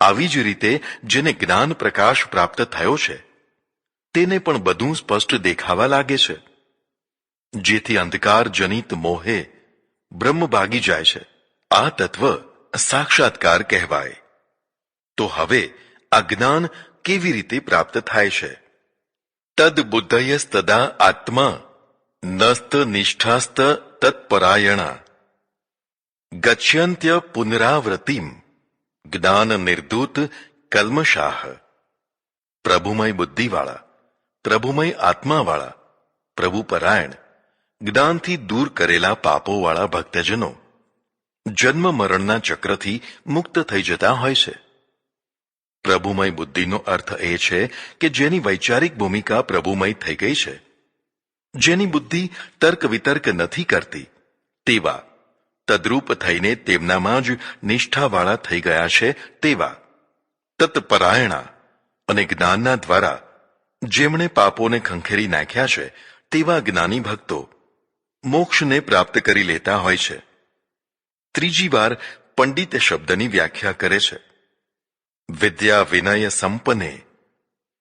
આવી જ રીતે જેને જ્ઞાન પ્રકાશ પ્રાપ્ત થયો છે તેને પણ બધું સ્પષ્ટ દેખાવા લાગે છે, જેથી અંધકાર જનિત મોહે બ્રહ્મ ભાગી જાય છે. આ તત્વ સાક્ષાત્કાર કહેવાય. તો હવે આ જ્ઞાન કેવી રીતે પ્રાપ્ત થાય છે? તદ બુદ્ધયસ્તદા આત્મા નસ્ત નિષ્ઠાસ્ત તત્પરાયણા ગચ્છન્ત્ય પુનરાવૃત્તિમ જ્ઞાન નિર્ધૂત કલ્મષાહ. પ્રભુમય બુદ્ધિવાળા, પ્રભુમય આત્માવાળા, પ્રભુપરાયણ, જ્ઞાનથી દૂર કરેલા પાપોવાળા ભક્તજનો જન્મ મરણના ચક્રથી મુક્ત થઈ જતા હોય છે. પ્રભુમય બુદ્ધિનો અર્થ એ છે કે જેની વૈચારિક ભૂમિકા પ્રભુમય થઈ ગઈ છે, જેની બુદ્ધિ તર્ક વિતર્ક નથી કરતી, તેવા તદ્રૂપ થઈને તેમનામાં જ નિષ્ઠાવાળા થઈ ગયા છે તેવા તત્પરાયણા અને જ્ઞાનના દ્વારા જેમણે પાપોને ખંખેરી નાખ્યા છે તેવા જ્ઞાની ભક્તો મોક્ષને પ્રાપ્ત કરી લેતા હોય છે. ત્રીજી વાર પંડિત શબ્દની વ્યાખ્યા કરે છે. વિદ્યા વિનય સંપન્ને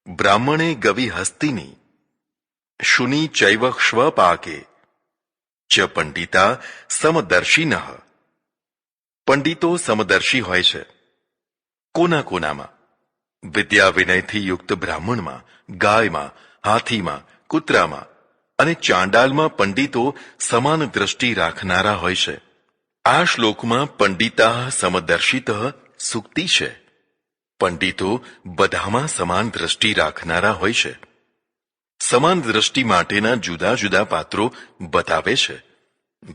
બ્રાહ્મણે ગવિ હસ્તિની શુની ચૈવ શ્વપાકે ચ પંડિતા સમદર્શિનઃ. પંડિતો સમદર્શી હોય છે. કોના કોનામાં? વિદ્યા વિનયથી યુક્ત બ્રાહ્મણમાં, ગાયમાં, હાથીમાં, કૂતરામાં અને ચાંડાલમાં પંડિતો સમાન દ્રષ્ટિ રાખનારા હોય છે. આ શ્લોકમાં પંડિતા સમદર્શિત સુક્તિ છે. પંડિતો બધામાં સમાન દ્રષ્ટિ રાખનારા હોય છે. સમાન દ્રષ્ટિ માટેના જુદા જુદા પાત્રો બતાવે છે.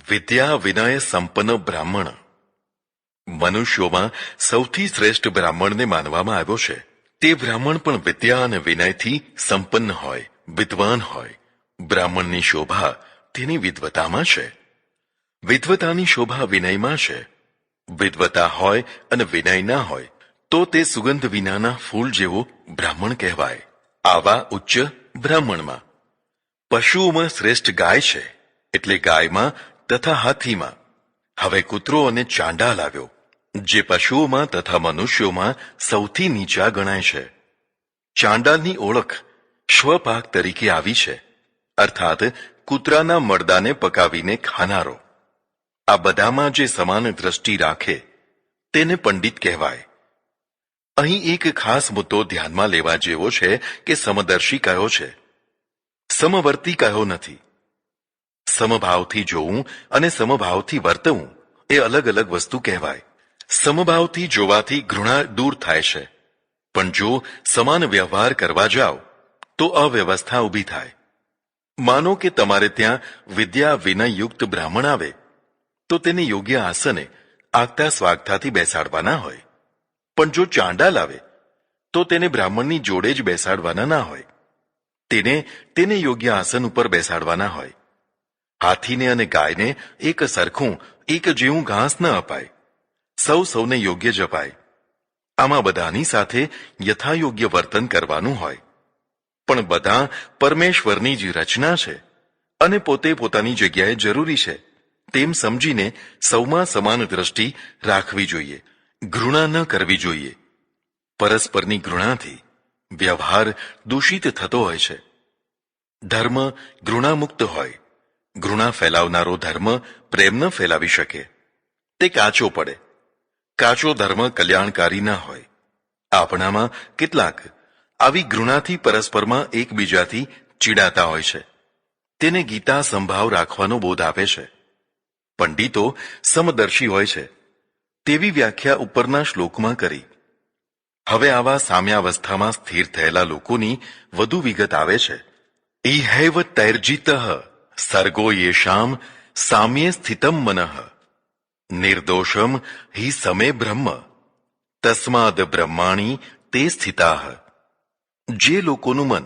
વિદ્યા વિનય સંપન્ન બ્રાહ્મણ. મનુષ્યોમાં સૌથી શ્રેષ્ઠ બ્રાહ્મણને માનવામાં આવ્યો છે. તે બ્રાહ્મણ પણ વિદ્યા અને વિનયથી સંપન્ન હોય, વિદ્વાન હોય. બ્રાહ્મણની શોભા તેની વિદ્વતામાં છે. વિદ્વતાની શોભા વિનયમાં છે. વિદ્વતા હોય અને વિનય ના હોય તો તે સુગંધ વિનાના ફૂલ જેવો બ્રાહ્મણ કહેવાય. આવા ઉચ્ચ બ્રાહ્મણમાં પશુઓમાં શ્રેષ્ઠ ગાય છે, એટલે ગાયમાં તથા હાથીમાં. હવે કૂતરો અને ચાંડાલ આવ્યો, જે પશુઓમાં તથા મનુષ્યોમાં સૌથી નીચા ગણાય છે. ચાંડાલની ઓળખ શ્વપાક તરીકે આવી છે, અર્થાત કૂતરાના મરદાને પકાવીને ખાનારો. આ બધામાં જે સમાન દ્રષ્ટિ રાખે તેને પંડિત કહેવાય. અહીં એક ખાસ મુદ્દો ધ્યાનમાં લેવા જેવો છે કે સમદર્શી કયો છે, સમવર્તી કયો નથી. સમભાવથી જોવું અને સમભાવથી વર્તવું એ અલગ અલગ વસ્તુ કહેવાય. સમભાવથી જોવાથી ઘૃણા દૂર થાય છે, પણ જો સમાન વ્યવહાર કરવા જાઓ તો અવ્યવસ્થા ઊભી થાય. માનો કે તમારે ત્યાં વિદ્યા વિનય યુક્ત બ્રાહ્મણ આવે તો તેને યોગ્ય આસને આગતા સ્વાગતાથી બેસાડવાના હોય, પણ જો ચાંડાલ આવે તો તેને બ્રાહ્મણની જોડે જ બેસાડવાના ના હોય. તેને યોગ્ય આસન ઉપર બેસાડવાના હોય. હાથીને અને ગાયને એક સરખું એક જેવું ઘાસ ન અપાય, સૌને યોગ્ય જ અપાય. આમાં બધાની સાથે યથાયોગ્ય વર્તન કરવાનું હોય. પણ બધા પરમેશ્વરની જ રચના છે અને પોતે પોતાની જગ્યાએ જરૂરી છે તેમ સમજીને સૌમાં સમાન દ્રષ્ટિ રાખવી જોઈએ. ઘૃણા ન કરવી જોઈએ. પરસ્પરની ઘૃણાથી વ્યવહાર દૂષિત થતો હોય છે. ધર્મ ઘૃણામુક્ત હોય. ઘૃણા ફેલાવનારો ધર્મ પ્રેમ ન ફેલાવી શકે, તે કાચો પડે. કાચો ધર્મ કલ્યાણકારી ન હોય. આપણામાં કેટલાક આવી ઘૃણાથી પરસ્પરમાં એકબીજાથી ચીડાતા હોય છે. તેને ગીતા સંભાવ રાખવાનો બોધ આપે છે. પંડિતો સમદર્શી હોય છે તેવી વ્યાખ્યા ઉપરના શ્લોકમાં કરી. હવે આવા સામ્યાવસ્થામાં સ્થિર થયેલા લોકોની વધુ વિગત આવે છે. ઇહૈવ તૈર્જિતઃ સર્ગો યેષામ સામ્યે સ્થિતમ મનઃ નિર્દોષમ હિ સમે બ્રહ્મ તસ્માદ બ્રહ્માણી તે સ્થિતાઃ. જે લોકોનું મન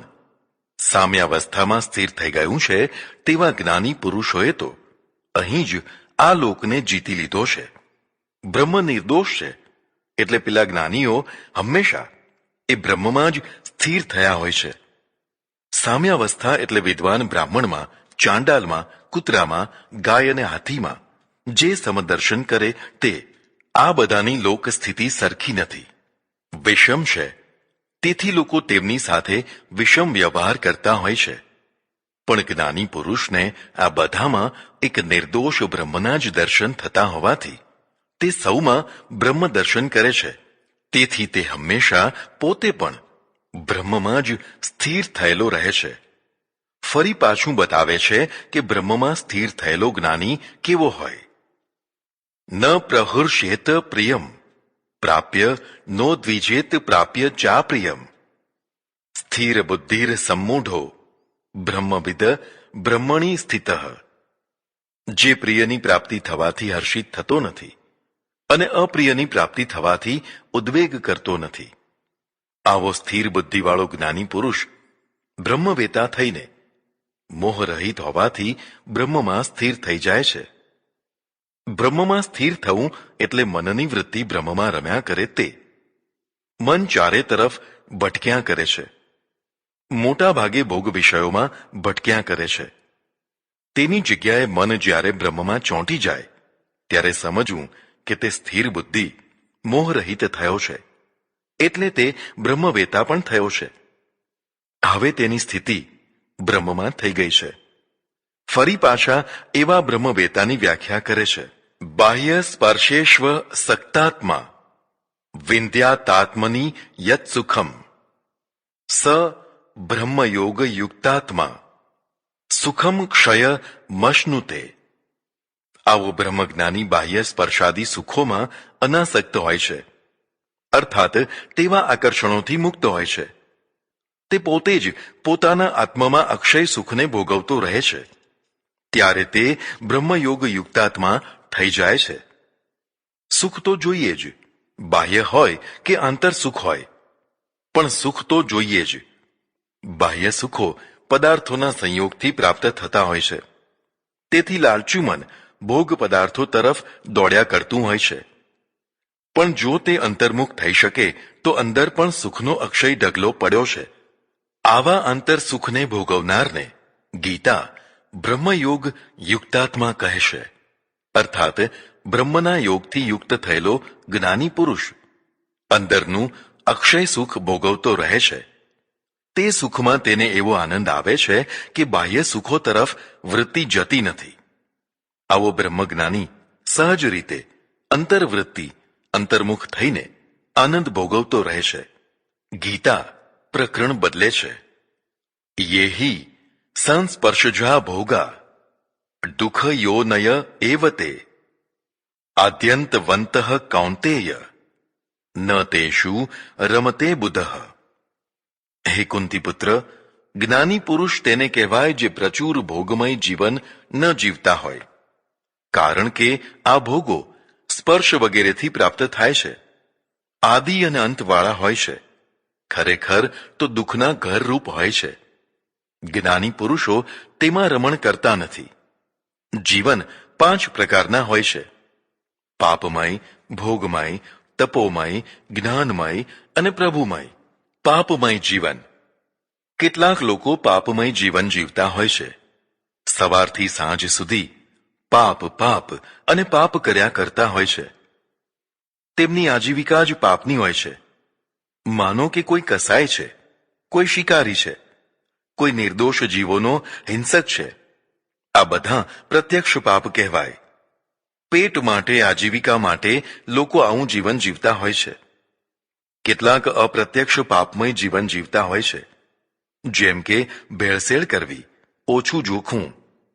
સામ્યાવસ્થામાં સ્થિર થઈ ગયું છે તેવા જ્ઞાની પુરુષોએ તો અહીં જ આ લોકને જીતી લીધો છે. બ્રહ્મ નિર્દોષ છે એટલે પેલા જ્ઞાનીઓ હંમેશા એ બ્રહ્મમાં જ સ્થિર થયા હોય છે. સામ્યાવસ્થા એટલે વિદ્વાન બ્રાહ્મણમાં, ચાંડાલમાં, કૂતરામાં, ગાય અને હાથીમાં જે સમદર્શન કરે તે. આ બધાની લોક સ્થિતિ સરખી નથી. વિષમ છે, તેથી લોકો તેમની સાથે વિષમ વ્યવહાર કરતા હોય છે. પણ જ્ઞાની પુરુષને આ બધામાં એક નિર્દોષ બ્રહ્મના જ દર્શન થતા હોવાથી તે સૌમાં બ્રહ્મ દર્શન કરે છે. તેથી તે હંમેશા પોતે પણ બ્રહ્મમાં જ સ્થિર થયેલો રહે છે. ફરી પાછું બતાવે છે કે બ્રહ્મમાં સ્થિર થયેલો જ્ઞાની કેવો હોય. ન પ્રહર્ષેત પ્રિયમ પ્રાપ્ય નો દ્વિજેત પ્રાપ્ય ચા પ્રિયમ. સ્થિર બુદ્ધિર સમ્મૂઢો બ્રહ્મવિદ બ્રહ્મણી સ્થિતઃ. જે પ્રિયની પ્રાપ્તિ થવાથી હર્ષિત થતો નથી અને અપ્રિયની પ્રાપ્તિ થવાથી ઉદ્વેગ કરતો નથી, આવો સ્થિર બુદ્ધિવાળો જ્ઞાની પુરુષ બ્રહ્મવેતા થઈને મોહરહિત હોવાથી બ્રહ્મમાં સ્થિર થઈ જાય છે. બ્રહ્મમાં સ્થિર થવું એટલે મનની વૃત્તિ બ્રહ્મમાં રમ્યા કરે તે. મન ચારે તરફ ભટક્યા કરે છે. મોટા ભાગે ભોગ વિષયોમાં ભટક્યા કરે છે. તેની જગ્યાએ મન જ્યારે બ્રહ્મમાં ચોંટી જાય ત્યારે સમજવું કે તે સ્થિર બુદ્ધિ મોહરહિત થયો છે, એટલે તે બ્રહ્મવેતા પણ થયો છે. હવે તેની સ્થિતિ બ્રહ્મમાં થઈ ગઈ છે. ફરી પાછા એવા બ્રહ્મવેતાની વ્યાખ્યા કરે છે. બાહ્ય સ્પર્શેશ્વ સક્તાત્મા વિંધ્યાતાત્મની યત સુખમ સ બ્રહ્મયોગ યુક્તાત્મા સુખમ ક્ષય મશ્નુતે. આવો બ્રહ્મજ્ઞાની બાહ્ય સ્પર્શાદી સુખોમાં અનાસક્ત હોય છે, અર્થાત તેવા આકર્ષણોથી મુક્ત હોય છે. તે પોતે જ પોતાના આત્મામાં અક્ષય સુખને ભોગવતો રહે છે. ત્યારે તે બ્રહ્મયોગ યુક્તાત્મા થઈ જાય છે. સુખ તો જોઈએ જ, બાહ્ય હોય કે આંતર સુખ હોય, પણ સુખ તો જોઈએ જ. બાહ્ય સુખો પદાર્થોના સંયોગથી પ્રાપ્ત થતા હોય છે. તેથી લાલચું મન ભોગ પદાર્થો તરફ દોડ્યા કરતું હોય છે. પણ જો તે અંતર્મુખ થઈ શકે તો અંદર પણ સુખનો અક્ષય ઢગલો પડ્યો છે. આવા આંતર સુખને ભોગવનારને ગીતા બ્રહ્મયોગ યુક્તાત્મા કહે છે. અર્થાત બ્રહ્મના યોગથી યુક્ત થયેલો જ્ઞાની પુરુષ અંદરનું અક્ષય સુખ ભોગવતો રહે છે. તે સુખમાં તેને એવો આનંદ આવે છે કે બાહ્ય સુખો તરફ વૃત્તિ જતી નથી. આવો બ્રહ્મજ્ઞાની સહજ રીતે અંતર્વૃત્તિ અંતર્મુખ થઈને આનંદ ભોગવતો રહે છે. ગીતા પ્રકરણ બદલે છે. યેહી સંસ્પર્શજા ભોગા દુઃખ યોનય એવતે આદ્યંતવંત કૌંતેય ન તેષુ રમતે બુધઃ. હે કુંતીપુત્ર, જ્ઞાની પુરુષ તેને કહેવાય જે પ્રચુર ભોગમય જીવન ન જીવતા હોય. કારણ કે આ ભોગો સ્પર્શ વગેરેથી પ્રાપ્ત થાય છે. આદિ અને અંતવાળા હોય છે. ખરેખર તો દુઃખના ઘરરૂપ હોય છે. જ્ઞાની પુરુષો તેમાં રમણ કરતા નથી. જીવન 5 પ્રકારના હોય છે: પાપમય, ભોગમય, તપોમય, જ્ઞાનમય અને પ્રભુમય. પાપમય જીવન. કેટલાક લોકો પાપમય જીવન જીવતા હોય છે. સવારથી સાંજ સુધી પાપ પાપ અને પાપ કર્યા કરતા હોય છે. તેમની આજીવિકા જ પાપની હોય છે. માનો કે કોઈ કસાય છે, કોઈ શિકારી છે, કોઈ નિર્દોષ જીવોનો હિંસક છે. આ બધા પ્રત્યક્ષ પાપ કહેવાય. પેટ માટે, આજીવિકા માટે લોકો આવું જીવન જીવતા હોય છે. કેટલાક અપ્રત્યક્ષ પાપમય જીવન જીવતા હોય છે, જેમ કે ભેળસેળ કરવી, ઓછું જોખવું,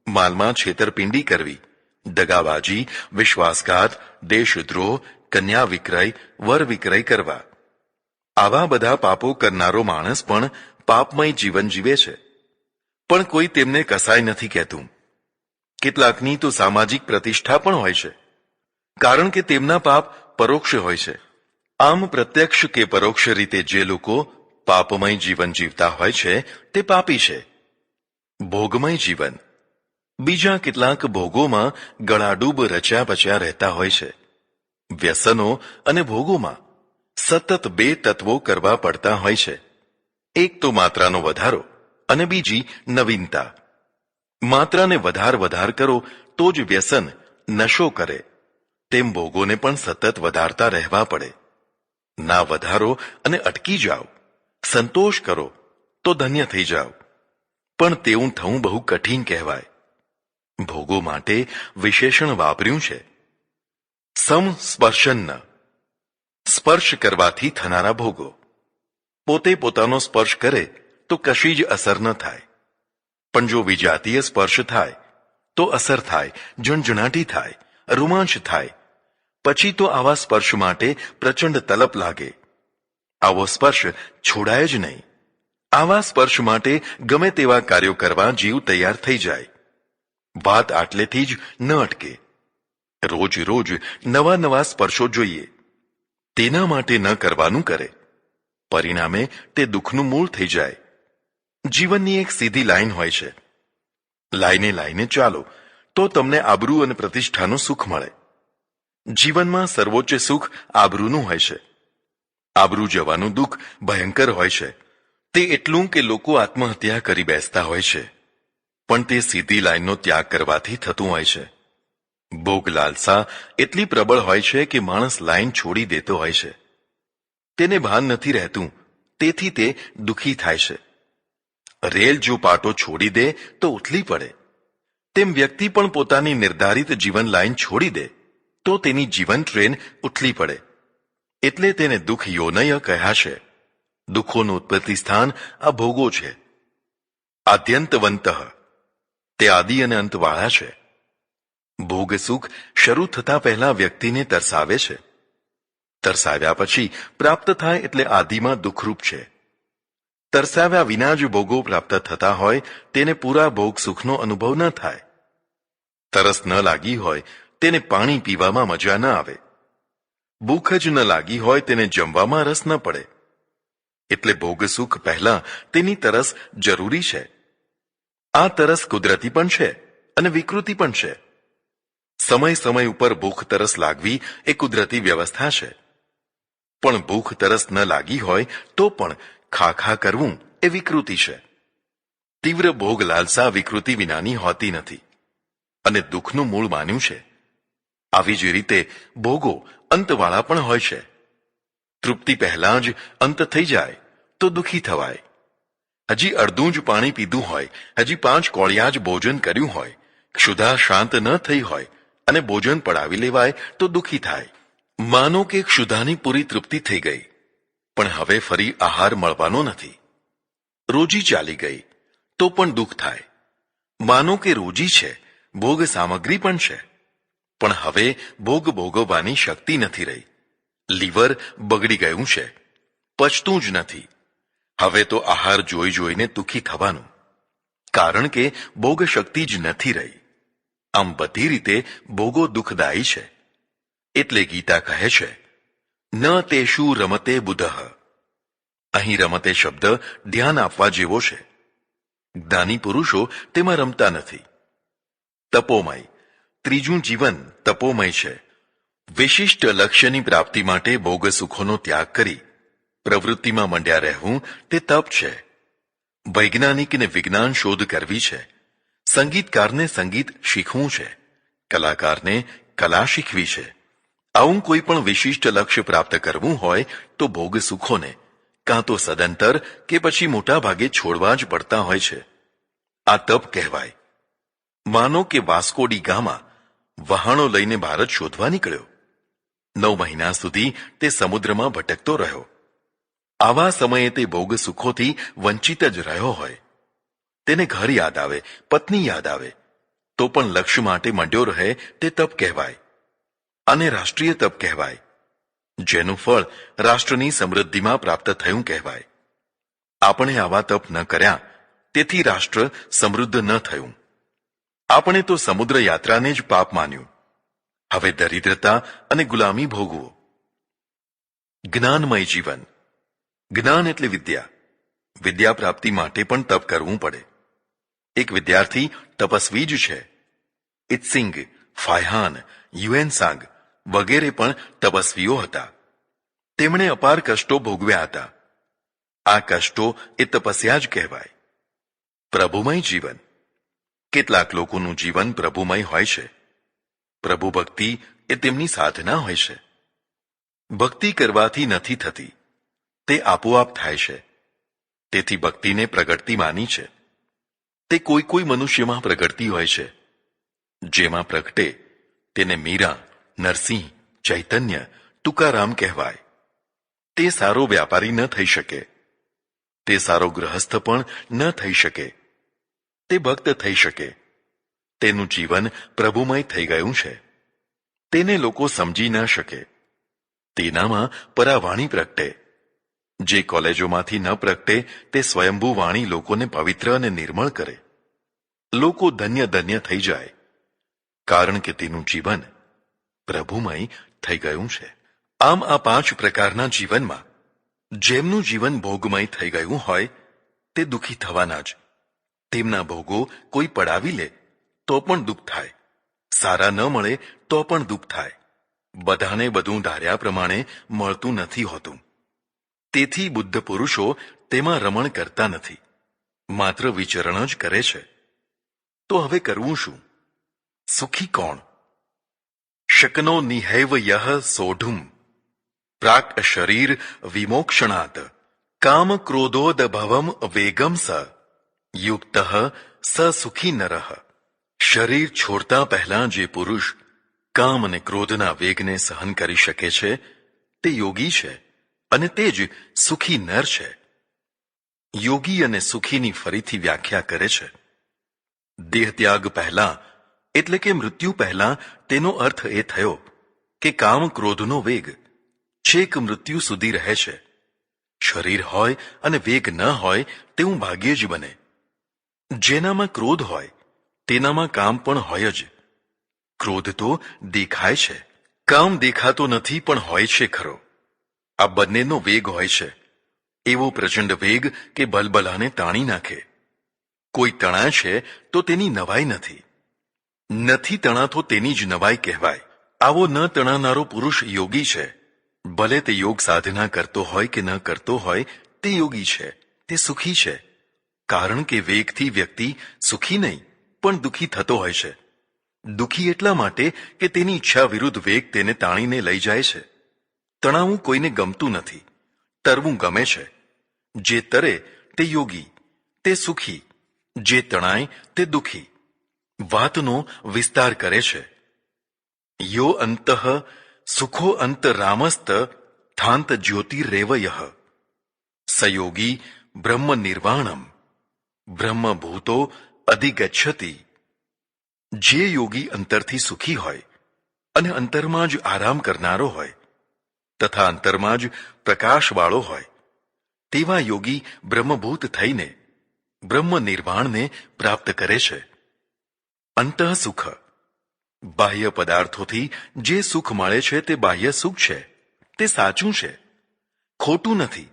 માલમાં છેતરપિંડી કરવી, દગાબાજી, વિશ્વાસઘાત, દેશદ્રોહ, કન્યા વિક્રય, વર વિક્રય કરવા. આવા બધા પાપો કરનારો માણસ પણ પાપમય જીવન જીવે છે. પણ કોઈ તેમને કસાય નથી કહેતું. કેટલાકની તો સામાજિક પ્રતિષ્ઠા પણ હોય છે, કારણ કે તેમના પાપ પરોક્ષ હોય છે. આમ પ્રત્યક્ષ કે પરોક્ષ રીતે જે લોકો પાપમય જીવન જીવતા હોય છે તે પાપી છે. ભોગમય જીવન. બીજા કેટલાક ભોગોમાં ગળાડૂબ રચ્યા બચ્યા રહેતા હોય છે. વ્યસનો અને ભોગોમાં સતત 2 તત્વો કરવા પડતા હોય છે. એક તો માત્રાનો વધારો અને બીજી નવીનતા. માત્રાને વધાર કરો તો જ વ્યસન નશો કરે. તેમ ભોગોને પણ સતત વધારતા રહેવા પડે. ના વધારો અને અટકી જાઓ, સંતોષ કરો તો ધન્ય થઈ જાઓ, પણ તેવું થવું બહુ કઠિન કહેવાય. ભોગો માટે વિશેષણ વાપર્યું છે. સમસ્પર્શન, સ્પર્શ કરવાથી થનારા ભોગો. પોતે પોતાનો સ્પર્શ કરે તો કશી જ અસર ન થાય, પણ જો વિજાતીય સ્પર્શ થાય તો અસર થાય, ઝણઝણાટી થાય, રોમાંચ થાય. પછી તો આવા સ્પર્શ માટે પ્રચંડ તલપ લાગે. આવો સ્પર્શ છોડાય જ નહીં. આવા સ્પર્શ માટે ગમે તેવા કાર્યો કરવા જીવ તૈયાર થઈ જાય. વાત આટલેથી જ ન અટકે. રોજ રોજ નવા નવા સ્પર્શો જોઈએ. તેના માટે ન કરવાનું કરે. પરિણામે તે દુઃખનું મૂળ થઈ જાય. જીવનની એક સીધી લાઈન હોય છે. લાઈને લાઈને ચાલો તો તમને આબરૂ અને પ્રતિષ્ઠાનું સુખ મળે. જીવનમાં સર્વોચ્ચ સુખ આબરૂનું હોય છે. આબરૂ જવાનું દુઃખ ભયંકર હોય છે. તે એટલું કે લોકો આત્મહત્યા કરી બેસતા હોય છે, પણ તે સીધી લાઈનનો ત્યાગ કરવાથી થતું હોય છે. ભોગ લાલસા એટલી પ્રબળ હોય છે કે માણસ લાઈન છોડી દેતો હોય છે. તેને ભાન નથી રહેતું, તેથી તે દુઃખી થાય છે. રેલ જો પાટો છોડી દે તો ઉથલી પડે, તેમ વ્યક્તિ પણ પોતાની નિર્ધારિત જીવન લાઈન છોડી દે તો તેની જીવન ટ્રેન ઉથલી પડે. એટલે તેને દુઃખ યોનય કહેશે. દુઃખોનું ઉત્પત્તિ સ્થાન આ ભોગો છે. આદ્યંતવંત, તે આદિ અને અંતવાળા છે. ભોગ સુખ શરૂ થતા પહેલા વ્યક્તિને તરસાવે છે. તરસાવ્યા પછી પ્રાપ્ત થાય એટલે આદિમાં દુઃખરૂપ છે. તરસાવ્યા વિના જ ભોગો પ્રાપ્ત થતા હોય તેને પૂરા ભોગ સુખનો અનુભવ ન થાય. તરસ ન લાગી હોય તેને પાણી પીવામાં મજા ન આવે. ભૂખ જ ન લાગી હોય તેને જમવામાં રસ ન પડે. એટલે ભોગ સુખ પહેલા તેની તરસ જરૂરી છે. આ તરસ કુદરતી પણ છે અને વિકૃતિ પણ છે. સમય સમય ઉપર ભૂખ તરસ લાગવી એ કુદરતી વ્યવસ્થા છે. પણ ભૂખ તરસ ન લાગી હોય તો પણ ખા ખા કરવું એ વિકૃતિ છે. તીવ્ર ભોગ લાલસા વિકૃતિ વિનાની હોતી નથી અને દુઃખનું મૂળ માન્યું છે. આવી જ રીતે ભોગો અંતવાળા પણ હોય છે. તૃપ્તિ પહેલા જ અંત થઈ જાય તો દુઃખી થવાય. હજી અડધું જ પાણી પીધું હોય, હજી 5 કોળિયા જ ભોજન કર્યું હોય, ક્ષુધા શાંત ન થઈ હોય અને ભોજન પડાવી લેવાય તો દુઃખી થાય. માનો કે ક્ષુધાની પૂરી તૃપ્તિ થઈ ગઈ, પણ હવે ફરી આહાર મળવાનો નથી. રોજી ચાલી ગઈ તો પણ દુઃખ થાય. માનો કે રોજી છે, ભોગ સામગ્રી પણ છે, પણ હવે ભોગ ભોગવવાની શક્તિ નથી રહી. લીવર બગડી ગયું છે, પચતું જ નથી. હવે તો આહાર જોઈ જોઈને દુઃખી થવાનું, કારણ કે ભોગ શક્તિ જ નથી રહી. આમ બધી રીતે ભોગો દુઃખદાયી છે. એટલે ગીતા કહે છે, ન તેષુ રમતે બુધઃ. અહીં રમતે શબ્દ ધ્યાન આપવા જેવો છે. જ્ઞાની પુરુષો તેમાં રમતા નથી. તપોમય, ત્રીજું જીવન તપોમય છે. વિશિષ્ટ લક્ષ્યની પ્રાપ્તિ માટે ભોગ સુખોનો ત્યાગ કરી પ્રવૃત્તિમાં મંડ્યા રહેવું તે તપ છે. વૈજ્ઞાનિકને વિજ્ઞાન શોધ કરવી છે. સંગીતકારને સંગીત શીખવું છે. કલાકારને કલા શીખવી છે. આવું કોઈ પણ વિશિષ્ટ લક્ષ્ય પ્રાપ્ત કરવું હોય તો ભોગ સુખોને કાં તો સદંતર કે પછી મોટા ભાગે છોડવા જ પડતા હોય છે. આ તપ કહેવાય. માનો કે વાસ્કો ડી ગામા વહાણો લઈને ભારત શોધવા નીકળ્યો. 9 મહિના સુધી તે સમુદ્રમાં ભટકતો રહ્યો. આવા સમયે તે ભોગ સુખોથી વંચિત જ રહ્યો હોય. તેને ઘર યાદ આવે, પત્ની યાદ આવે, તો પણ લક્ષ્ય માટે મંડ્યો રહે તે તપ કહેવાય. આને રાષ્ટ્રીય તપ કહેવાય. જેનું ફળ રાષ્ટ્રની સમૃદ્ધિમાં પ્રાપ્ત થયું કહેવાય. આપણે આવા તપ ન કર્યા, તેથી રાષ્ટ્ર સમૃદ્ધ ન થયું. આપણે તો સમુદ્ર યાત્રાને જ પાપ માન્યું. હવે દરિદ્રતા અને ગુલામી ભોગવો. જ્ઞાનમય જીવન. જ્ઞાન એટલે વિદ્યા. વિદ્યા પ્રાપ્તિ માટે પણ તપ કરવું પડે. એક વિદ્યાર્થી તપસ્વી જ છે. ઇત્સિંગ, ફાયહાન, યુએનસાંગ વગેરે પણ તપસ્વીઓ હતા. તેમણે અપાર કષ્ટો ભોગવ્યા હતા. આ કષ્ટો એ તપસ્યા જ કહેવાય. પ્રભુમય જીવન. કેટલાક લોકોનું જીવન પ્રભુમય હોય છે. પ્રભુ ભક્તિ એ તેમની સાધના હોય છે. ભક્તિ કરવાથી નથી થતી, તે આપોઆપ થાય છે. તેથી ભક્તિને પ્રગટતી માની છે. તે કોઈ કોઈ મનુષ્યમાં પ્રગટતી હોય છે. જેમાં પ્રગટે તેને મીરા, નરસિંહ, ચૈતન્ય, તુકારામ કહેવાય. તે સારો વ્યાપારી ન થઈ શકે. તે સારો ગૃહસ્થ પણ ન થઈ શકે. તે ભક્ત થઈ શકે. તેનું જીવન પ્રભુમય થઈ ગયું છે. તેને લોકો સમજી ન શકે. તેનામાં પરાવાણી પ્રગટે. જે કોલેજોમાંથી ન પ્રગટે તે સ્વયંભૂ વાણી લોકોને પવિત્ર અને નિર્મળ કરે. લોકો ધન્ય ધન્ય થઈ જાય, કારણ કે તેનું જીવન પ્રભુમય થઈ ગયું છે. આમ આ 5 પ્રકારના જીવનમાં જેમનું જીવન ભોગમય થઈ ગયું હોય તે દુઃખી થવાના જ. તેમના ભોગો કોઈ પડાવી લે તો પણ દુઃખ થાય, સારા ન મળે તો પણ દુઃખ થાય. બધાને બધું ધાર્યા પ્રમાણે મળતું નથી હોતું. તેથી બુદ્ધ પુરુષો તેમાં રમણ કરતા નથી, માત્ર વિચરણ જ કરે છે. તો હવે કરવું શું? સુખી કોણ? શકનો નિહૈવ યહ સોઢુમ પ્રાક શરીર વિમોક્ષણાત કામ ક્રોધોદ ભવમ વેગમ સ યુક્ત સ સુખી નરઃ. શરીર છોડતા પહેલા જે પુરુષ કામ અને ક્રોધના વેગને સહન કરી શકે છે તે યોગી છે, અને તે જ સુખી નર છે. યોગી અને સુખીની ફરીથી વ્યાખ્યા કરે છે. દેહત્યાગ પહેલા એટલે કે મૃત્યુ પહેલા તેનો અર્થ એ થયો કે કામ ક્રોધનો વેગ છેક મૃત્યુ સુધી રહે છે. શરીર હોય અને વેગ ન હોય તેવું ભાગ્યે જ બને. જેનામાં ક્રોધ હોય તેનામાં કામ પણ હોય જ. ક્રોધ તો દેખાય છે, કામ દેખાતો નથી પણ હોય છે ખરો. આ બંનેનો વેગ હોય છે, એવો પ્રચંડ વેગ કે ભલભલાને તાણી નાખે. કોઈ તણાય છે તો તેની નવાઈ નથી, નથી તણાતો તેની જ નવાઈ કહેવાય. આવો ન તણાનારો પુરુષ યોગી છે. ભલે તે યોગ સાધના કરતો હોય કે ન કરતો હોય, તે યોગી છે, તે સુખી છે. કારણ કે વેગથી વ્યક્તિ સુખી નહીં પણ દુઃખી થતો હોય છે. દુઃખી એટલા માટે કે તેની ઈચ્છા વિરુદ્ધ વેગ તેને તાણીને લઈ જાય છે. તણાવું કોઈને ગમતું નથી, તરવું ગમે છે. જે તરે તે યોગી, તે સુખી. જે તણાય તે દુઃખી. વાતનો વિસ્તાર કરે છે. યો અંતઃ સુખો અંતરામસ્ત થાંત જ્યોતિરેવયઃ સયોગી બ્રહ્મ નિર્વાણમ બ્રહ્મભૂતો અધિગચ્છતિ. જે યોગી અંતરથી સુખી હોય અને અંતરમાં જ આરામ કરનારો હોય તથા અંતરમાં જ પ્રકાશવાળો હોય, તેવા યોગી બ્રહ્મભૂત થઈને બ્રહ્મ નિર્વાણને પ્રાપ્ત કરે છે. અંતઃ સુખ, બાહ્ય પદાર્થોથી જે સુખ મળે છે તે બાહ્ય સુખ છે. તે સાચું છે, ખોટું નથી,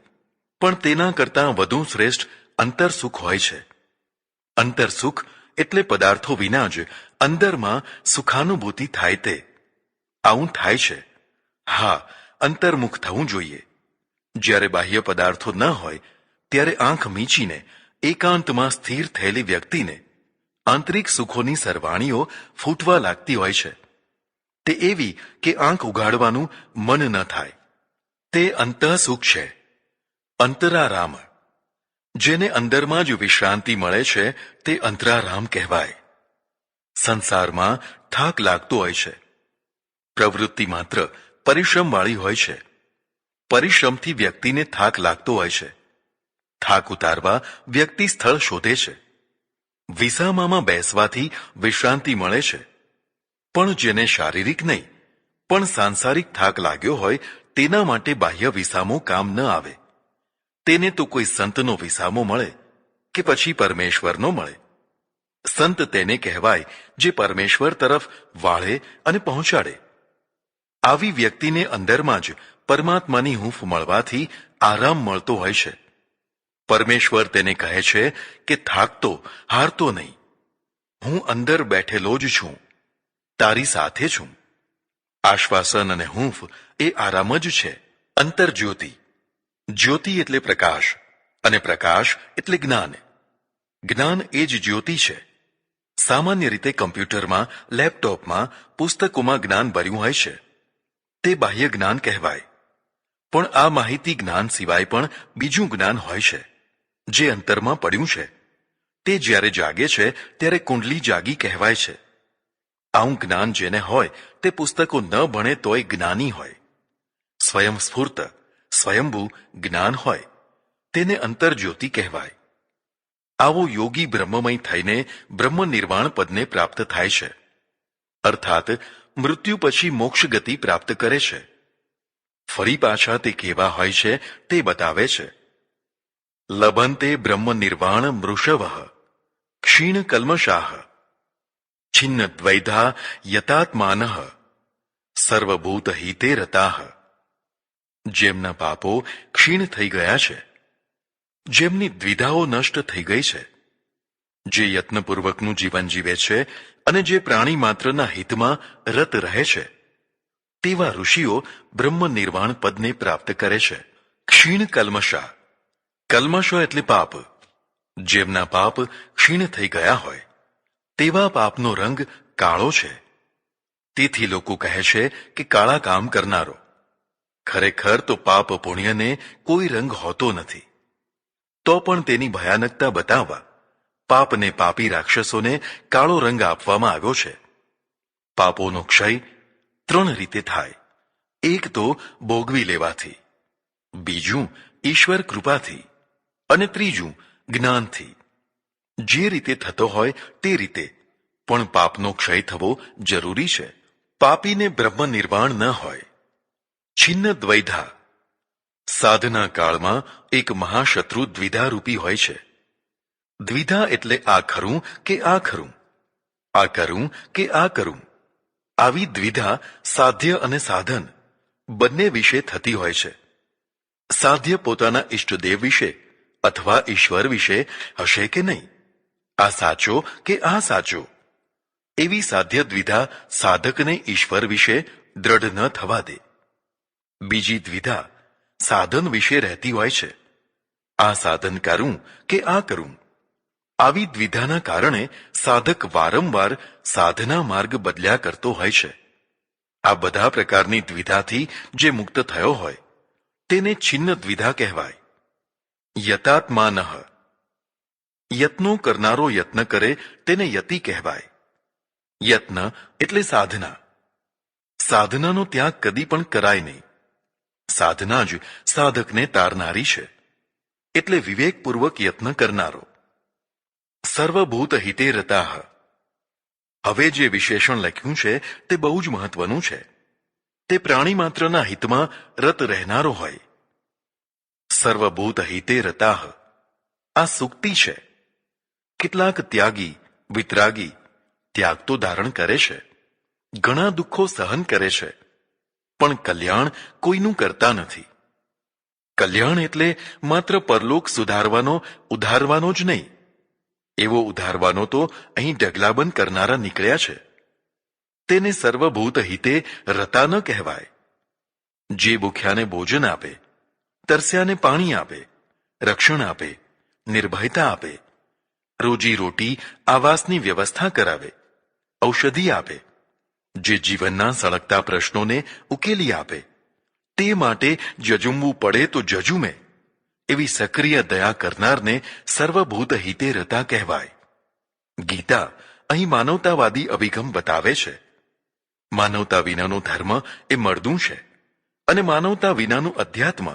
પણ તેના કરતાં વધુ શ્રેષ્ઠ અંતર સુખ હોય છે. અંતર સુખ એટલે પદાર્થો વિના જ અંદરમાં સુખાનુભૂતિ થાય તે. આવું થાય છે. હા, અંતર્મુખ થવું જોઈએ. જ્યારે બાહ્ય પદાર્થો ન હોય ત્યારે આંખ મીચીને એકાંતમાં સ્થિર થયેલી વ્યક્તિને આંતરિક સુખોની સરવાણીઓ ફૂટવા લાગતી હોય છે. તે એવી કે આંખ ઉઘાડવાનું મન ન થાય. તે અંતઃસુખ છે, અંતરારામ. જેને અંદરમાં જ વિશ્રાંતિ મળે છે તે અંતરારામ કહેવાય. સંસારમાં થાક લાગતો હોય છે. પ્રવૃત્તિ માત્ર પરિશ્રમવાળી હોય છે. પરિશ્રમથી વ્યક્તિને થાક લાગતો હોય છે. થાક ઉતારવા વ્યક્તિ સ્થળ શોધે છે. વિસામામાં બેસવાથી વિશ્રાંતિ મળે છે. પણ જેને શારીરિક નહીં પણ સાંસારિક થાક લાગ્યો હોય તેના માટે બાહ્ય વિસામો કામ ન આવે. તેને તો કોઈ સંતનો વિસામો મળે કે પછી પરમેશ્વરનો મળે. સંત તેને કહેવાય જે પરમેશ્વર તરફ વાળે અને પહોંચાડે. આવી વ્યક્તિને અંદરમાં જ પરમાત્માની હૂંફ મળવાથી આરામ મળતો હોય છે. પરમેશ્વર તેને કહે છે કે થાકતો હારતો નહીં. હું અંદર બેઠેલો જ છું, તારી સાથે છું. આશ્વાસન અને હૂંફ એ આરામ જ છે. અંતરજ્યોતિ, જ્યોતિ એટલે પ્રકાશ અને પ્રકાશ એટલે જ્ઞાન. જ્ઞાન એ જ જ્યોતિ છે. સામાન્ય રીતે કમ્પ્યુટરમાં, લેપટોપમાં, પુસ્તકોમાં જ્ઞાન ભર્યું હોય છે. તે બાહ્ય જ્ઞાન કહેવાય. પણ આ માહિતી જ્ઞાન સિવાય પણ બીજું જ્ઞાન હોય છે, જે અંતરમાં પડ્યું છે. તે જ્યારે જાગે છે ત્યારે કુંડલી જાગી કહેવાય છે. આવું જ્ઞાન જેને હોય તે પુસ્તકો ન ભણે તોય જ્ઞાની હોય. સ્વયંસ્ફૂર્ત સ્વયંભૂ જ્ઞાન હોય તેને અંતરજ્યોતિ કહેવાય. આવો યોગી બ્રહ્મમય થઈને બ્રહ્મ નિર્વાણ પદને પ્રાપ્ત થાય છે, અર્થાત મૃત્યુ પછી મોક્ષ ગતિ પ્રાપ્ત કરે છે. ફરી પાછા તે કેવા હોય છે તે બતાવે છે. લભંતે બ્રહ્મ નિર્વાણ મૃષવ ક્ષીણ કલ્મષાઃ છિન્ન દ્વૈધા યતાત્માનઃ સર્વભૂત હિતે રતાઃ. જેમના પાપો ક્ષીણ થઈ ગયા છે, જેમની દ્વિધાઓ નષ્ટ થઈ ગઈ છે, જે યત્નપૂર્વકનું જીવન જીવે છે અને જે પ્રાણી માત્રના હિતમાં રત રહે છે, તેવા ઋષિઓ બ્રહ્મ નિર્વાણ પદને પ્રાપ્ત કરે છે. ક્ષીણ કલ્મષા, કલ્મષો એટલે પાપ. જેમના પાપ ક્ષીણ થઈ ગયા હોય તેવા પાપનો રંગ કાળો છે. તેથી લોકો કહે છે કે કાળા કામ કરનારો. ખરેખર તો પાપ પુણ્યને કોઈ રંગ હોતો નથી. તો પણ તેની ભયાનકતા બતાવવા પાપને પાપી રાક્ષસોને કાળો રંગ આપવામાં આવ્યો છે. પાપોનો ક્ષય 3 રીતે થાય. એક તો ભોગવી લેવાથી, બીજું ઈશ્વર કૃપાથી અને ત્રીજું જ્ઞાનથી. જે રીતે થતો હોય તે રીતે પણ પાપનો ક્ષય થવો જરૂરી છે. પાપીને બ્રહ્મ નિર્વાણ ન હોય. છિન્ન દ્વૈધા, સાધના કાળમાં એક મહાશત્રુ દ્વિધારૂપી હોય છે. દ્વિધા એટલે આ ખરું કે આ ખરું, આ કરું કે આ કરું. આવી દ્વિધા સાધ્ય અને સાધન બંને વિશે થતી હોય છે. સાધ્ય પોતાના ઈષ્ટદેવ વિશે અથવા ઈશ્વર વિશે હશે કે નહીં, આ સાચો કે આ સાચો. એવી સાધ્ય દ્વિધા સાધકને ઈશ્વર વિશે દ્રઢ ન થવા દે. બીજી દ્વિધા સાધન વિશે રહેતી હોય છે. આ સાધન કરું કે આ કરું. આવી દ્વિધાના કારણે સાધક વારંવાર સાધના માર્ગ બદલ્યા કરતો હોય છે. આ બધા પ્રકારની દ્વિધાથી જે મુક્ત થયો હોય તેને છિન્ન દ્વિધા કહેવાય. યતાત્માનઃ, યત્નો કરનારો યત્ન કરે તેને યતિ કહેવાય. યત્ન એટલે સાધના. સાધનાનો ત્યાગ કદી પણ કરાય નહીં. સાધના જ સાધકને તારનારી છે, એટલે વિવેકપૂર્વક યત્ન કરનારો. સર્વભૂત હિતે રતાઃ. હવે જે વિશેષણ લખ્યું છે તે બહુ જ મહત્વનું છે. તે પ્રાણી માત્રના હિતમાં રત રહેનારો હોય. સર્વભૂત હિતે રતાઃ આ સુક્તિ છે. કેટલાક ત્યાગી વિતરાગી ત્યાગ તો ધારણ કરે છે, ઘણા દુઃખો સહન કરે છે, પણ કલ્યાણ કોઈનું કરતા નથી. કલ્યાણ એટલે માત્ર પરલોક સુધારવાનો ઉધારવાનો જ નહીં. એવો ઉધારવાનો તો અહીં ઢગલાબંધ કરનારા નીકળ્યા છે. તેને સર્વભૂત હિતે રતા ન કહેવાય. જે ભૂખ્યાને ભોજન આપે, તરસ્યાને પાણી આપે, રક્ષણ આપે, નિર્ભયતા આપે, રોજી રોટી આવાસની વ્યવસ્થા કરાવે, ઔષધિ આપે, જે જીવનના સળગતા પ્રશ્નોને ઉકેલી આપે, તે માટે જજુમવું પડે તો જજુમે, એવી સક્રિય દયા કરનારને સર્વભૂત હિતે રતા કહેવાય. ગીતા અહીં માનવતાવાદી અભિગમ બતાવે છે. માનવતા વિનાનો ધર્મ એ મળદું છે અને માનવતા વિનાનું અધ્યાત્મ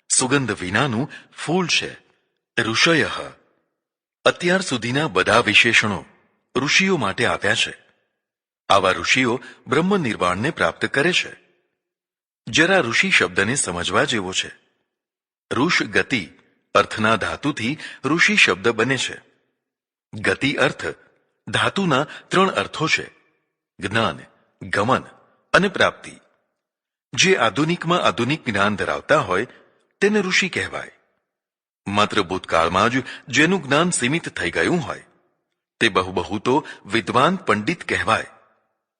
સુગંધ વિનાનું ફૂલ છે. ઋષય, અત્યાર સુધીના બધા વિશેષણો ઋષિઓ માટે આપ્યા છે. આવા ઋષિઓ બ્રહ્મ નિર્વાણને પ્રાપ્ત કરે છે. જરા ઋષિ શબ્દને સમજવા જેવો છે. ઋષ ગતિ અર્થના ધાતુથી ઋષિ શબ્દ બને છે. ગતિ અર્થ ધાતુના 3 અર્થો છે: જ્ઞાન, ગમન અને પ્રાપ્તિ. જે આધુનિકમાં આધુનિક જ્ઞાન ધરાવતા હોય તેને ઋષિ કહેવાય. માત્ર ભૂતકાળમાં જ જેનું જ્ઞાન સીમિત થઈ ગયું હોય તે બહુ તો વિદ્વાન પંડિત કહેવાય,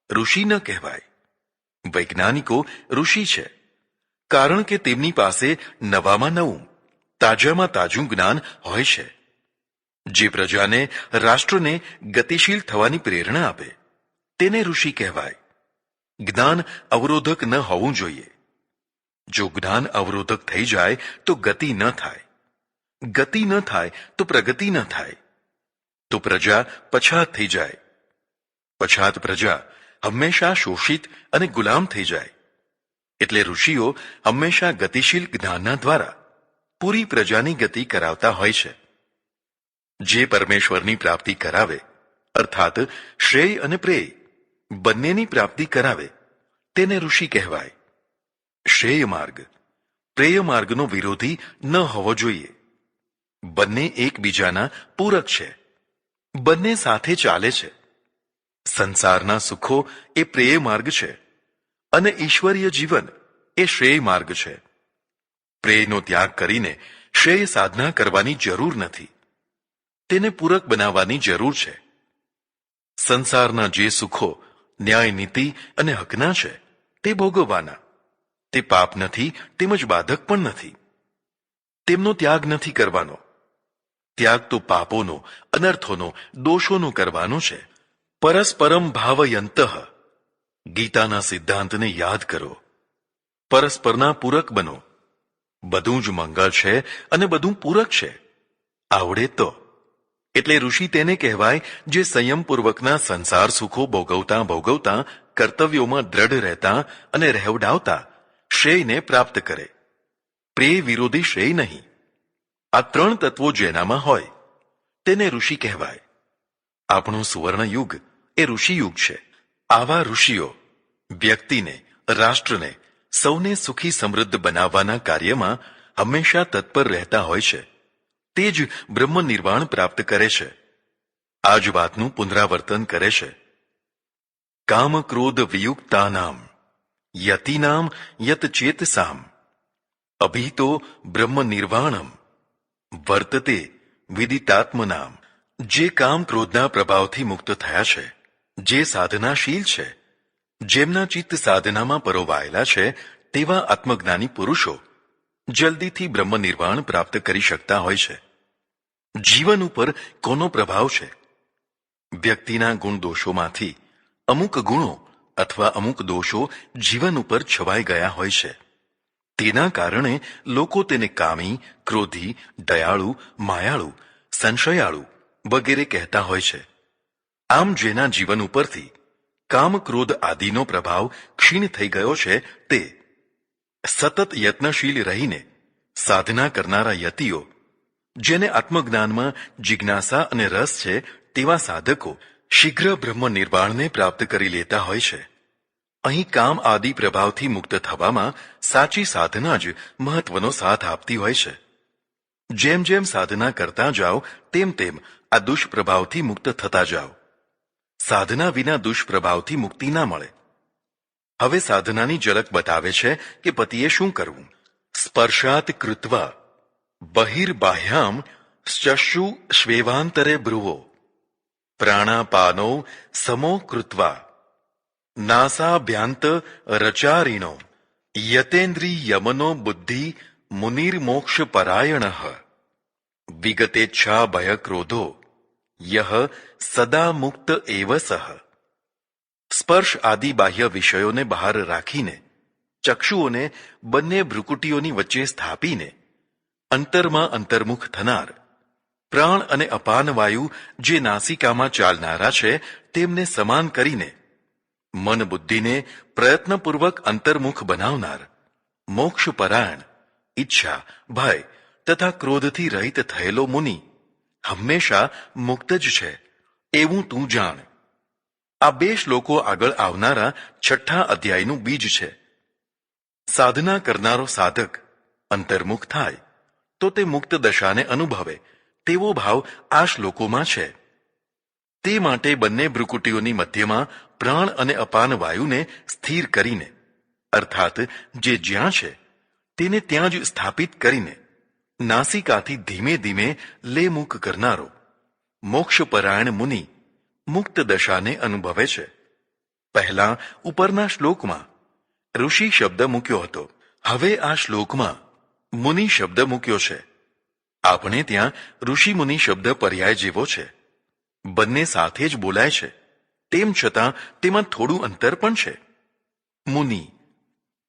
ઋષિ ન કહેવાય. વૈજ્ઞાનિકો ઋષિ છે, કારણ કે તેમની પાસે નવામાં નવું, તાજામાં તાજું જ્ઞાન હોય છે. જે પ્રજાને રાષ્ટ્રને ગતિશીલ થવાની પ્રેરણા આપે તેને ઋષિ કહેવાય. જ્ઞાન અવરોધક ન હોવું જોઈએ. જો જ્ઞાન અવરોધક થઈ જાય તો ગતિ ન થાય, ગતિ ન થાય તો પ્રગતિ ન થાય, તો પ્રજા પછાત થઈ જાય, પછાત પ્રજા હંમેશા શોષિત અને ગુલામ થઈ જાય. એટલે ઋષિઓ હંમેશા ગતિશીલ જ્ઞાનના દ્વારા પૂરી પ્રજાની ગતિ કરાવતા હોય છે. જે પરમેશ્વરની પ્રાપ્તિ કરાવે, અર્થાત શ્રેય અને પ્રેય બંનેની પ્રાપ્તિ કરાવે, તેને ઋષિ કહેવાય. શ્રેય માર્ગ પ્રેય માર્ગનો વિરોધી ન હોવો જોઈએ. બંને એકબીજાના પૂરક છે, બંને સાથે ચાલે છે. સંસારના સુખો એ પ્રેય માર્ગ છે અને ઈશ્વરીય જીવન એ શ્રેય માર્ગ છે. પ્રેયનો ત્યાગ કરીને શ્રેય સાધના કરવાની જરૂર નથી, તેને પૂરક બનાવવાની જરૂર છે. સંસારના જે સુખો ન્યાય નીતિ અને હકના છે તે ભોગવવાના. તે પાપ નથી તેમજ બાધક પણ નથી. તેમનો ત્યાગ નથી કરવાનો. ત્યાગ તો પાપોનો, અનર્થોનો, દોષોનો કરવાનો છે. પરસ્પરમ ભાવયંતઃ ગીતાના સિદ્ધાંતને યાદ કરો. પરસ્પરના પૂરક બનો. બધું જ મંગળ છે અને બધું પૂરક છે. આવડે તો. એટલે ઋષિ તેને કહેવાય જે સંયમપૂર્વકના સંસાર સુખો ભોગવતા ભોગવતા કર્તવ્યોમાં દ્રઢ રહેતા અને રહેવડાવતા શ્રેયને પ્રાપ્ત કરે. પ્રેય વિરોધી શ્રેય નહીં. આ ત્રણ તત્વો જેનામાં હોય તેને ઋષિ કહેવાય. આપણું સુવર્ણ યુગ એ ઋષિ યુગ છે. આવા ઋષિઓ વ્યક્તિને, રાષ્ટ્રને, સૌને સુખી સમૃદ્ધ બનાવવાના કાર્યમાં હંમેશા તત્પર રહેતા હોય છે. તે જ બ્રહ્મ નિર્વાણ પ્રાપ્ત કરે છે. આ જ વાતનું પુનરાવર્તન કરે છે. કામ ક્રોધ વિયુક્તાનામ યતિનામ યત ચેતસામ અભીતો બ્રહ્મ નિર્વાણમ વર્તતે વિદિતાત્મનામ. જે કામ ક્રોધના પ્રભાવથી મુક્ત થયા છે, જે સાધનાશીલ છે, જેમના ચિત્ત સાધનામાં પરોવાયેલા છે, તેવા આત્મજ્ઞાની પુરુષો જલ્દીથી બ્રહ્મ નિર્વાણ પ્રાપ્ત કરી શકતા હોય છે. જીવન ઉપર કોનો પ્રભાવ છે? વ્યક્તિના ગુણ દોષોમાંથી અમુક ગુણો અથવા અમુક દોષો જીવન ઉપર છવાઈ ગયા હોય છે. તેના કારણે લોકો તેને કામી, ક્રોધી, દયાળુ, માયાળુ, સંશયાળુ વગેરે કહેતા હોય છે. આમ જેના જીવન ઉપરથી કામ, ક્રોધ આદિનો પ્રભાવ ક્ષીણ થઈ ગયો છે, તે સતત યત્નશીલ રહીને સાધના કરનારા યતિઓ, જેને આત્મજ્ઞાનમાં જિજ્ઞાસા અને રસ છે, તેવા સાધકો શીઘ્ર બ્રહ્મ નિર્વાણને પ્રાપ્ત કરી લેતા હોય છે. અહીં કામ આદિ પ્રભાવથી મુક્ત થવામાં સાચી સાધના જ મહત્વનો સાથ આપતી હોય છે. જેમ જેમ સાધના કરતા જાઓ તેમ તેમ આ દુષ્પ્રભાવથી મુક્ત થતા જાઓ. સાધના વિના દુષ્પ્રભાવથી મુક્તિ ના મળે. હવે સાધનાની ઝલક બતાવે છે કે પતિએ શું કરવું. સ્પર્શાત કૃત્વા બહિર્બાહ્યામ ચક્ષુ શ્વેવાંતરે ભ્રુવો પ્રાણાપાનો સમો કૃત્વા નાસાભ્યાંત રચારિણો યતેન્દ્રિય યમનો બુદ્ધિ મુનિર્મોક્ષ પરાયણઃ વિગતેચ્છા ભય ક્રોધો યહ સદા મુક્ત એવ સહ. સ્પર્શ આદિ બાહ્ય વિષયોને બહાર રાખીને, ચક્ષુઓને બંને ભ્રુકુટીઓની વચ્ચે સ્થાપીને, અંતરમાં અંતર્મુખ થનાર, પ્રાણ અને અપાન વાયુ જે નાસિકામાં ચાલનારા છે તેમને સમાન કરીને, મન બુદ્ધિને પ્રયત્નપૂર્વક અંતર્મુખ બનાવનાર, મોક્ષપરાયણ, ઈચ્છા, ભય તથા ક્રોધથી રહિત થયેલો મુનિ હંમેશા મુક્ત જ છે એવું તું જાણ. આ બે શ્લોકો આગળ આવનારા 6થા અધ્યાયનું બીજ છે. સાધના કરનારો સાધક અંતર્મુખ થાય તો તે મુક્ત દશાને અનુભવે તેવો ભાવ આ શ્લોકોમાં છે. તે માટે બંને ભ્રુકુટીઓની મધ્યમાં પ્રાણ અને અપાન વાયુને સ્થિર કરીને, અર્થાત જે જ્યાં છે તેને ત્યાં જ સ્થાપિત કરીને, નાસિકાથી ધીમે ધીમે લેમુખ કરનારો મોક્ષપરાયણ મુનિ મુક્ત દશાને અનુભવે છે. પહેલા ઉપરના શ્લોકમાં ઋષિ શબ્દ મૂક્યો હતો. હવે આ શ્લોકમાં મુનિ શબ્દ મૂક્યો છે. આપણે ત્યાં ઋષિ મુનિ શબ્દ પર્યાય જેવો છે. બંને સાથે જ બોલાય છે. તેમ છતાં તેમાં થોડું અંતર પણ છે. મુનિ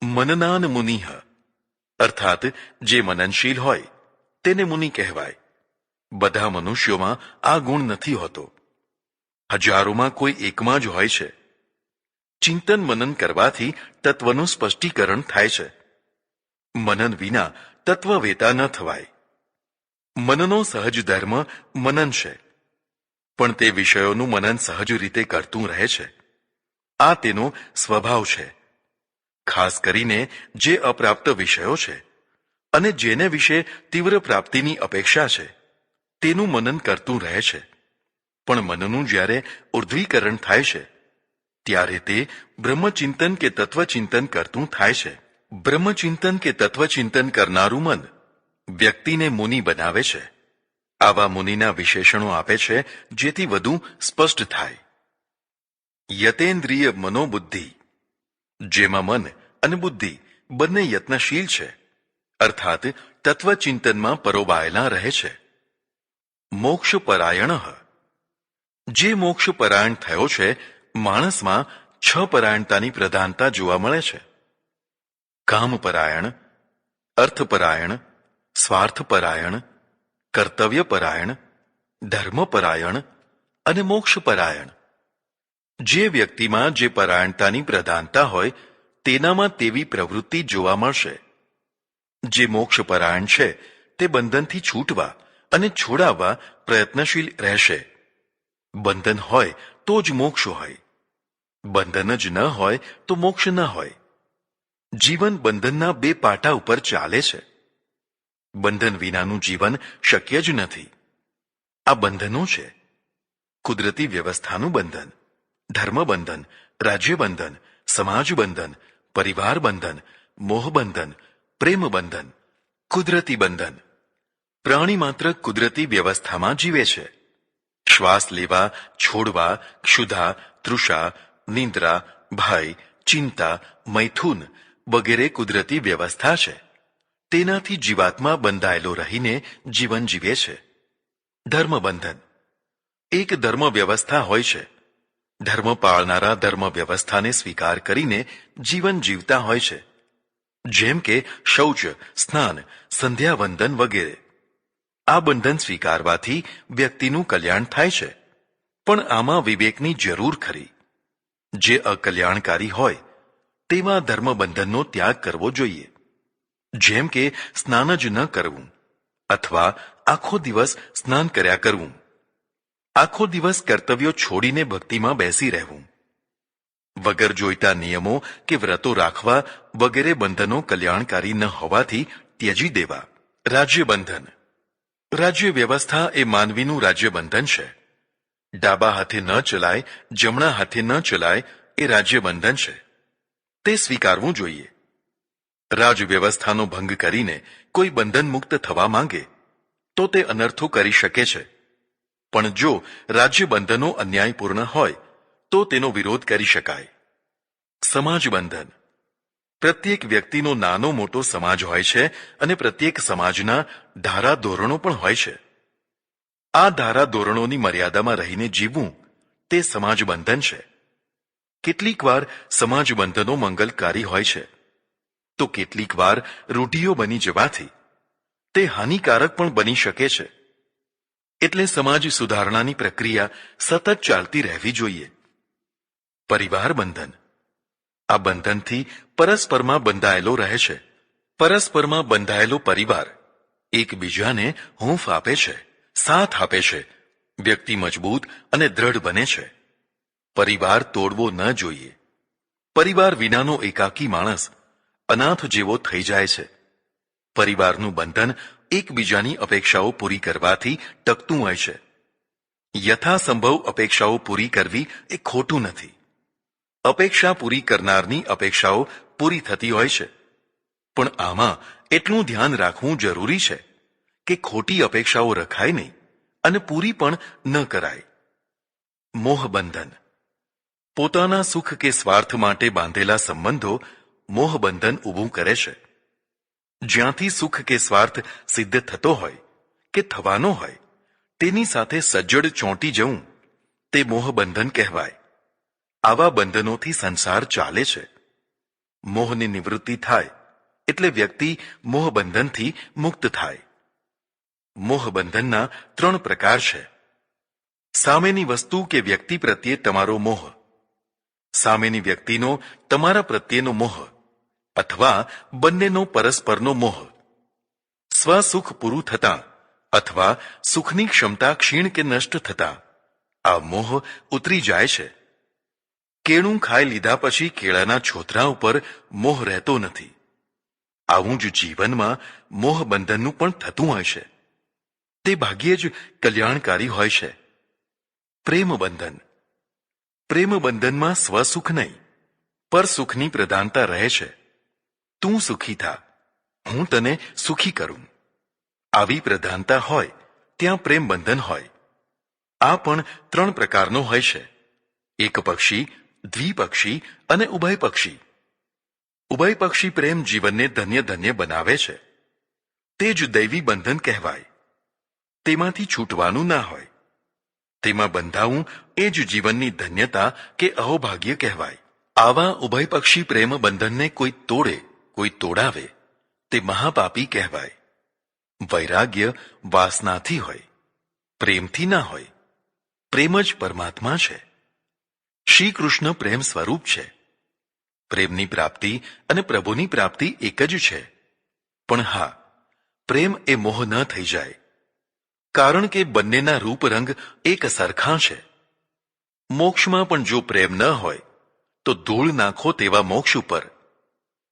મનનાન મુનિહ અર્થાત જે મનનશીલ હોય તેને મુનિ કહેવાય. બધા મનુષ્યોમાં આ ગુણ નથી હોતો. હજારોમાં કોઈ એકમાં જ હોય છે. ચિંતન મનન કરવાથી તત્વનું સ્પષ્ટીકરણ થાય છે. મનન વિના તત્વવેતા ન થવાય. મનનો સહજ ધર્મ મનન છે, પણ તે વિષયોનું મનન સહજ રીતે કરતું રહે છે. આ તેનો સ્વભાવ છે. ખાસ કરીને જે અપ્રાપ્ત વિષયો છે અને જેને વિશે તીવ્ર પ્રાપ્તિની અપેક્ષા છે તેનું મનન કરતું રહે છે. પણ મનનું જ્યારે ઉર્ધ્વીકરણ થાય છે ત્યારે તે બ્રહ્મચિંતન કે તત્વચિંતન કરતું થાય છે. બ્રહ્મચિંતન કે તત્વચિંતન કરનારું મન વ્યક્તિને મુનિ બનાવે છે. આવા મુનિના વિશેષણો આપે છે જેથી વધુ સ્પષ્ટ થાય. યતેન્દ્રિય મનોબુદ્ધિ, જેમાં મન અને બુદ્ધિ બંને યત્નશીલ છે, અર્થાત તત્વચિંતનમાં પરોવાયેલા રહે છે. મોક્ષપરાયણ, જે મોક્ષપરાયણ થયો છે માણસમાં 6 પરાયણતાની પ્રધાનતા જોવા મળે છે. કામપરાયણ, અર્થપરાયણ, સ્વાર્થપરાયણ, કર્તવ્યપરાયણ, ધર્મપરાયણ અને મોક્ષપરાયણ. જે વ્યક્તિમાં જે પરાયણતાની પ્રધાનતા હોય તેનામાં તેવી પ્રવૃત્તિ જોવા મળશે. જે મોક્ષપરાયણ છે તે બંધનથી છૂટવા અને છોડાવવા પ્રયત્નશીલ રહેશે. બંધન હોય તો જ મોક્ષ હોય. બંધન જ ન હોય તો મોક્ષ ન હોય. જીવન બંધનના 2 પાટા ઉપર ચાલે છે. બંધન વિનાનું જીવન શક્ય જ નથી. આ બંધનો છે: કુદરતી વ્યવસ્થાનું બંધન, ધર્મબંધન, રાજ્યબંધન, સમાજબંધન, પરિવાર બંધન, મોહબંધન, પ્રેમ બંધન. કુદરતી બંધન. પ્રાણી માત્ર કુદરતી વ્યવસ્થામાં જીવે છે. શ્વાસ લેવા, છોડવા, ક્ષુધા, તૃષા, નિંદ્રા, ભય, ચિંતા, મૈથુન વગેરે કુદરતી વ્યવસ્થા છે. તેનાથી જીવાત્મા બંધાયેલો રહીને જીવન જીવે છે. ધર્મબંધન. એક ધર્મ વ્યવસ્થા હોય છે. ધર્મ પાળનારા ધર્મ વ્યવસ્થાને સ્વીકાર કરીને જીવન જીવતા હોય છે, જેમ કે શૌચ, સ્નાન, સંધ્યાવંદન વગેરે. આ બંધન સ્વીકારવાથી વ્યક્તિનું કલ્યાણ થાય છે, પણ આમાં વિવેકની જરૂર ખરી. જે અકલ્યાણકારી હોય તેવા ધર્મબંધનનો ત્યાગ કરવો જોઈએ. જેમ કે સ્નાન જ ન કરવું અથવા આખો દિવસ સ્નાન કર્યા કરવું. આખો દિવસ કર્તવ્યો છોડીને ભક્તિમાં બેસી રહેવું. વગર જોઈતા નિયમો કે વ્રતો રાખવા વગેરે બંધનો કલ્યાણકારી ન હોવાથી ત્યજી દેવા. રાજ્યબંધન. રાજ્ય વ્યવસ્થા એ માનવીનું રાજ્યબંધન છે. ડાબા હાથે ન ચલાય, જમણા હાથે ન ચલાય એ રાજ્યબંધન છે. તે સ્વીકારવું જોઈએ. રાજ વ્યવસ્થાનો ભંગ કરીને કોઈ બંધન મુક્ત થવા માંગે તો તે અનર્થો કરી શકે છે. પણ જો રાજ્ય બંધનો અન્યાયપૂર્ણ હોય તો તેનો વિરોધ કરી શકાય. સમાજ બંધન. પ્રત્યેક વ્યક્તિનો નાનો મોટો સમાજ હોય છે અને પ્રત્યેક સમાજના ધારા ધોરણો પણ હોય છે. આ ધારા ધોરણોની મર્યાદામાં રહીને જીવવું તે સમાજ બંધન છે. કેટલીક વાર સમાજ બંધનો મંગલકારી હોય છે તો કેટલીક વાર રૂઢિઓ બની જવાથી તે હાનિકારક પણ બની શકે છે. એટલે સમાજ સુધારણાની પ્રક્રિયા સતત ચાલતી રહેવી જોઈએ. પરિવાર બંધન. આ બંધનથી પરસ્પરમાં બંધાયેલો રહે છે. પરસ્પરમાં બંધાયેલો પરિવાર એકબીજાને હૂંફ આપે છે, સાથ આપે છે. વ્યક્તિ મજબૂત અને દ્રઢ બને છે. પરિવાર તોડવો ન જોઈએ. પરિવાર વિનાનો એકાકી માણસ અનાથ જેવો થઈ જાય છે. પરિવારનું બંધન એકબીજાની અપેક્ષાઓ પૂરી કરવાથી ટકતું હોય છે. યથાસંભવ અપેક્ષાઓ પૂરી કરવી એ ખોટું નથી. અપેક્ષા પૂરી કરનારની અપેક્ષાઓ પૂરી થતી હોય છે. પણ આમાં એટલું ધ્યાન રાખવું જરૂરી છે કે ખોટી અપેક્ષાઓ રખાય નહીં અને પૂરી પણ ન કરાય. મોહબંધન. પોતાના સુખ કે સ્વાર્થ માટે બાંધેલા સંબંધો મોહબંધન ઊભું કરે છે. જ્યાંથી સુખ કે સ્વાર્થ સિદ્ધ થતો હોય કે થવાનો હોય તેની સાથે સજ્જડ ચોંટી જવું તે મોહબંધન કહેવાય. આવા બંધનોથી સંસાર ચાલે છે. મોહની નિવૃત્તિ થાય એટલે વ્યક્તિ મોહબંધનથી મુક્ત થાય. મોહબંધનના 3 પ્રકાર છે. સામેની વસ્તુ કે વ્યક્તિ પ્રત્યે તમારો મોહ, સામેની વ્યક્તિનો તમારા પ્રત્યેનો મોહ, અથવા બંનેનો પરસ્પરનો મોહ. સ્વસુખ પૂરું થતાં અથવા સુખની ક્ષમતા ક્ષીણ કે નષ્ટ થતાં આ મોહ ઉતરી જાય છે. કેળું ખાઈ લીધા પછી કેળાના છોતરા ઉપર મોહ રહેતો નથી. આવું જ જીવનમાં મોહબંધનનું પણ થતું હોય છે. તે ભાગ્યે જ કલ્યાણકારી હોય છે. પ્રેમબંધન. પ્રેમબંધનમાં સ્વસુખ નહીં, પર સુખની પ્રધાનતા રહે છે. તું સુખી થા, હું તને સુખી કરું. આવી પ્રધાનતા હોય ત્યાં પ્રેમબંધન હોય. આ પણ 3 પ્રકારનો હોય છે. એકપક્ષી, દ્વિપક્ષી અને ઉભયપક્ષી. ઉભયપક્ષી પ્રેમ જીવનને ધન્ય ધન્ય બનાવે છે. તે જ દૈવી બંધન કહેવાય. તેમાંથી છૂટવાનું ના હોય. તેમાં બંધાવું એ જ જીવનની ધન્યતા કે અહોભાગ્ય કહેવાય. આવા ઉભયપક્ષી પ્રેમ બંધનને કોઈ તોડે, કોઈ તોડાવે, તે મહાપાપી કહેવાય. વૈરાગ્ય વાસનાથી હોય, પ્રેમથી ના હોય. પ્રેમ જ પરમાત્મા છે. શ્રી કૃષ્ણ પ્રેમ સ્વરૂપ છે. પ્રેમની પ્રાપ્તિ અને પ્રભુની પ્રાપ્તિ એક જ છે. પણ હા, પ્રેમ એ મોહ ન થઈ જાય, કારણ કે બંનેના રૂપરંગ એક સરખા છે. મોક્ષમાં પણ જો પ્રેમ ન હોય તો ધૂળ નાખો તેવા મોક્ષ ઉપર.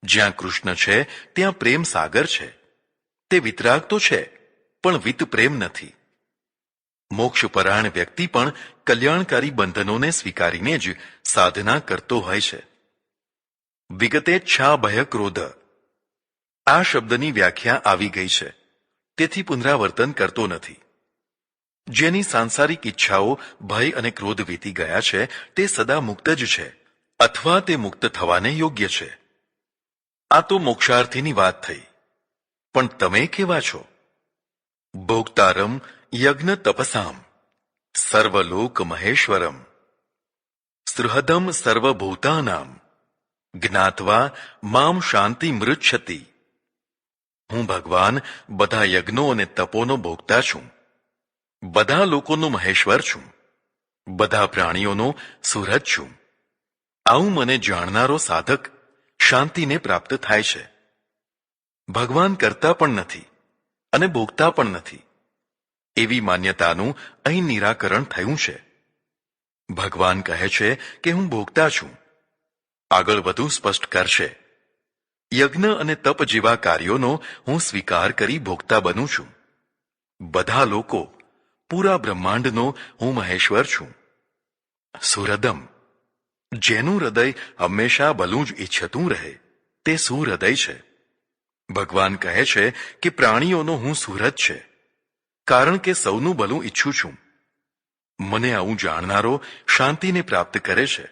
જ્યાં કૃષ્ણ છે ત્યાં પ્રેમ સાગર છે. તે વિતરાગ તો છે, પણ વિત પ્રેમ નથી. મોક્ષપરાયણ વ્યક્તિ પણ કલ્યાણકારી બંધનોને સ્વીકારીને જ સાધના કરતો હોય છે. વિગતેચ્છા ભય ક્રોધ. આ શબ્દની વ્યાખ્યા આવી ગઈ છે, તેથી પુનરાવર્તન કરતો નથી. જેની સાંસારિક ઈચ્છાઓ ભય અને ક્રોધ વીતી ગયા છે તે સદા મુક્ત જ છે, અથવા તે મુક્ત થવાને યોગ્ય છે. આ તો મોક્ષાર્થીની વાત થઈ. પણ તમે કેવા છો? ભોક્તારમ યજ્ઞ તપસામ સર્વલોક મહેશ્વરમ સૃહદમ સર્વભૂતાનામ જ્ઞાત્વા મામ શાંતિ મૃચ્છતિ. હું ભગવાન બધા યજ્ઞો અને તપોનો ભોગતા છું. બધા લોકોનો મહેશ્વર છું. બધા પ્રાણીઓનો સુહૃદ છું. આવું મને જાણનારો સાધક શાંતિને પ્રાપ્ત થાય છે. ભગવાન કરતા પણ નથી અને ભોગતા પણ નથી, એવી માન્યતાનું અહીં નિરાકરણ થયું છે. ભગવાન કહે છે કે હું ભોગતા છું. આગળ વધુ સ્પષ્ટ કરશે. યજ્ઞ અને તપ જેવા કાર્યોનો હું સ્વીકાર કરી ભોગતા બનું છું. બધા લોકો, પૂરા બ્રહ્માંડનો હું મહેશ્વર છું. સુહૃદમ. જેનું હૃદય હંમેશા ભલું જ ઈચ્છતું રહે તે સુહૃદય છે. ભગવાન કહે છે કે પ્રાણીઓનો હું સુહૃદ છે, કારણ કે સૌનું ભલું ઈચ્છું છું. મને આવું જાણનારો શાંતિને પ્રાપ્ત કરે છે.